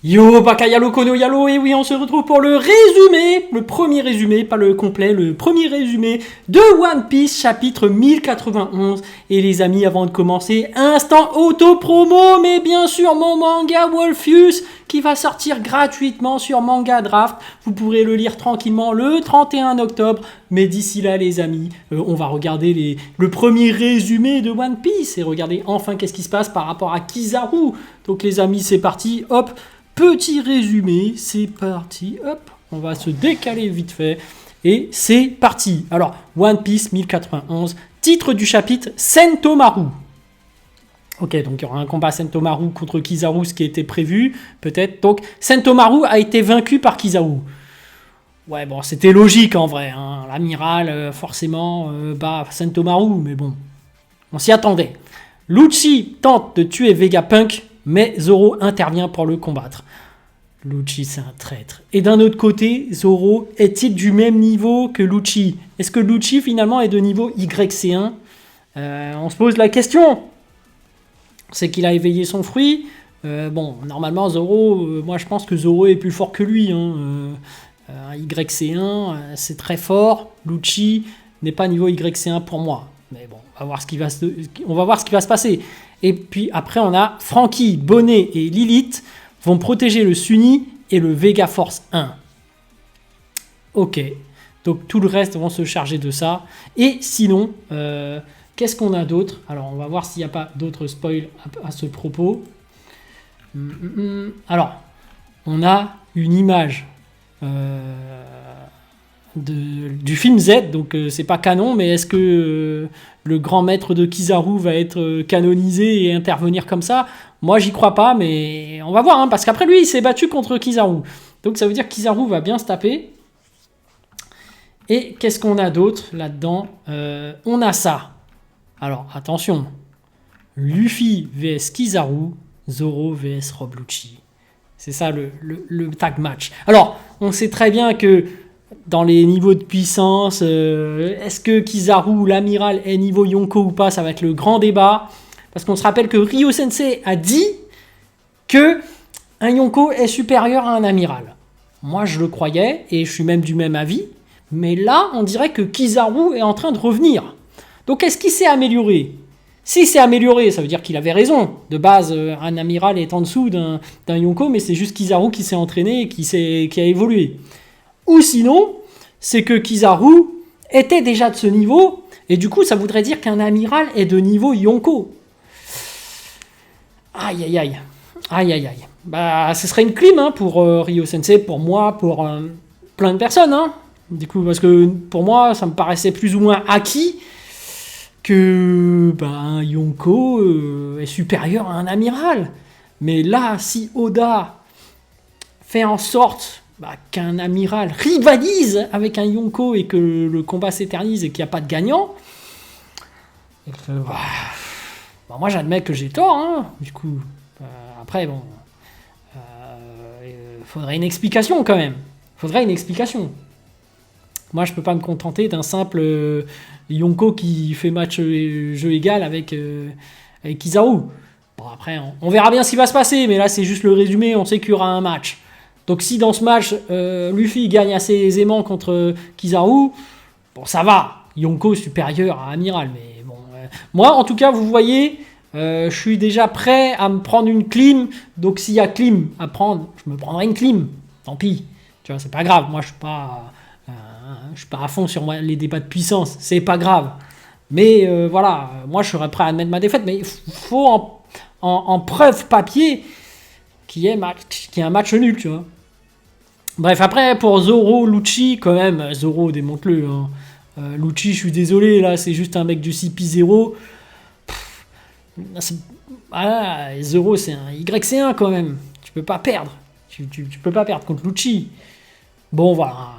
Yo, Bakayalo Kono Yalo, et oui, on se retrouve pour le résumé, le premier résumé, pas le complet, le premier résumé de One Piece, chapitre 1091. Et les amis, avant de commencer, instant auto-promo, mais bien sûr, mon manga Wolfius, qui va sortir gratuitement sur Manga Draft. Vous pourrez le lire tranquillement le 31 octobre. Mais d'ici là, les amis, on va regarder le premier résumé de One Piece et regarder enfin qu'est-ce qui se passe par rapport à Kizaru. Donc les amis, c'est parti, hop. Petit résumé, c'est parti, hop, on va se décaler vite fait, et c'est parti. Alors, One Piece 1091, titre du chapitre, Sentomaru. Ok, donc il y aura un combat Sentomaru contre Kizaru, ce qui était prévu, peut-être. Donc, Sentomaru a été vaincu par Kizaru. Ouais, bon, c'était logique en vrai, hein. L'amiral, forcément, bat Sentomaru, mais bon, on s'y attendait. Lucci tente de tuer Vegapunk, mais Zoro intervient pour le combattre. Lucci, c'est un traître. Et d'un autre côté, Zoro est-il du même niveau que Lucci? Est-ce que Lucci, finalement, est de niveau YC1? On se pose la question. C'est qu'il a éveillé son fruit. Bon, normalement, Zoro, moi, je pense que Zoro est plus fort que lui. YC1, c'est très fort. Lucci n'est pas niveau YC1 pour moi. Mais bon, on va voir ce qui va se passer. Et puis après, on a Franky, Bonnet et Lilith vont protéger le Sunny et le Vega Force 1. Ok, donc tout le reste vont se charger de ça. Et sinon, qu'est-ce qu'on a d'autre? Alors, on va voir s'il n'y a pas d'autres spoils à ce propos. Alors, on a une image du film Z, donc c'est pas canon, mais est-ce que le grand maître de Kizaru va être canonisé et intervenir comme ça? Moi j'y crois pas, mais on va voir, hein, parce qu'après lui il s'est battu contre Kizaru, donc ça veut dire que Kizaru va bien se taper. Et qu'est-ce qu'on a d'autre là-dedans? On a ça. Alors attention, Luffy vs Kizaru, Zoro vs Rob Lucci. C'est ça le tag match. Alors on sait très bien que dans les niveaux de puissance, est-ce que Kizaru, l'amiral, est niveau Yonko ou pas? Ça va être le grand débat. Parce qu'on se rappelle que Ryo Sensei a dit que un Yonko est supérieur à un amiral. Moi, je le croyais, et je suis même du même avis. Mais là, on dirait que Kizaru est en train de revenir. Donc, est-ce qu'il s'est amélioré? S'il s'est amélioré, ça veut dire qu'il avait raison. De base, un amiral est en dessous d'un Yonko, mais c'est juste Kizaru qui s'est entraîné et qui a évolué. Ou sinon, c'est que Kizaru était déjà de ce niveau, et du coup, ça voudrait dire qu'un amiral est de niveau Yonko. Aïe, aïe, aïe. Aïe, aïe, aïe. Bah, ce serait une clim, hein, pour Ryo Sensei, pour moi, pour plein de personnes, hein. Du coup, parce que pour moi, ça me paraissait plus ou moins acquis que un Yonko est supérieur à un amiral. Mais là, si Oda fait en sorte qu'un amiral rivalise avec un Yonko et que le combat s'éternise et qu'il n'y a pas de gagnant, moi j'admets que j'ai tort, hein. Du coup, après bon, faudrait une explication quand même. Faudrait une explication. Moi je peux pas me contenter d'un simple Yonko qui fait match jeu égal avec Kizaru. Bon après on verra bien ce qui va se passer, mais là c'est juste le résumé, on sait qu'il y aura un match. Donc si dans ce match, Luffy gagne assez aisément contre Kizaru, bon ça va, Yonko supérieur à Amiral, mais bon, moi en tout cas vous voyez, je suis déjà prêt à me prendre une clim, donc s'il y a clim à prendre, je me prendrai une clim, tant pis, tu vois, c'est pas grave, moi je suis pas à fond sur les débats de puissance, c'est pas grave, mais voilà, moi je serais prêt à admettre ma défaite, mais il faut en preuve papier qu'il y ait un match nul, tu vois. Bref, après, pour Zoro, Lucci, quand même, Zoro, démonte-le. Hein. Lucci, je suis désolé, là, c'est juste un mec du CP0. Zoro, c'est un YC1, quand même. Tu peux pas perdre. Tu peux pas perdre contre Lucci. Bon, voilà.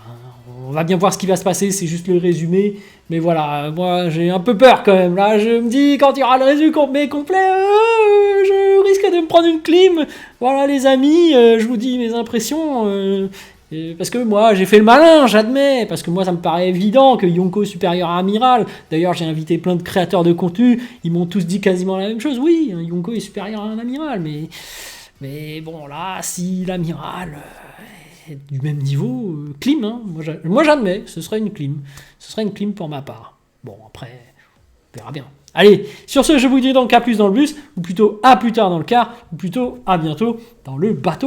On va bien voir ce qui va se passer, c'est juste le résumé. Mais voilà, moi, j'ai un peu peur, quand même. Là, je me dis, quand il y aura le résumé complet, je risque de me prendre une clim. Voilà, les amis, je vous dis mes impressions. Parce que moi, j'ai fait le malin, j'admets. Parce que moi, ça me paraît évident que Yonko est supérieur à Amiral. D'ailleurs, j'ai invité plein de créateurs de contenu. Ils m'ont tous dit quasiment la même chose. Oui, Yonko est supérieur à un Amiral, mais Mais bon, là, si l'amiral est du même niveau, clim, hein, moi j'admets, ce serait une clim. Ce serait une clim pour ma part. Bon, après, on verra bien. Allez, sur ce, je vous dis donc à plus dans le bus, ou plutôt à plus tard dans le car, ou plutôt à bientôt dans le bateau.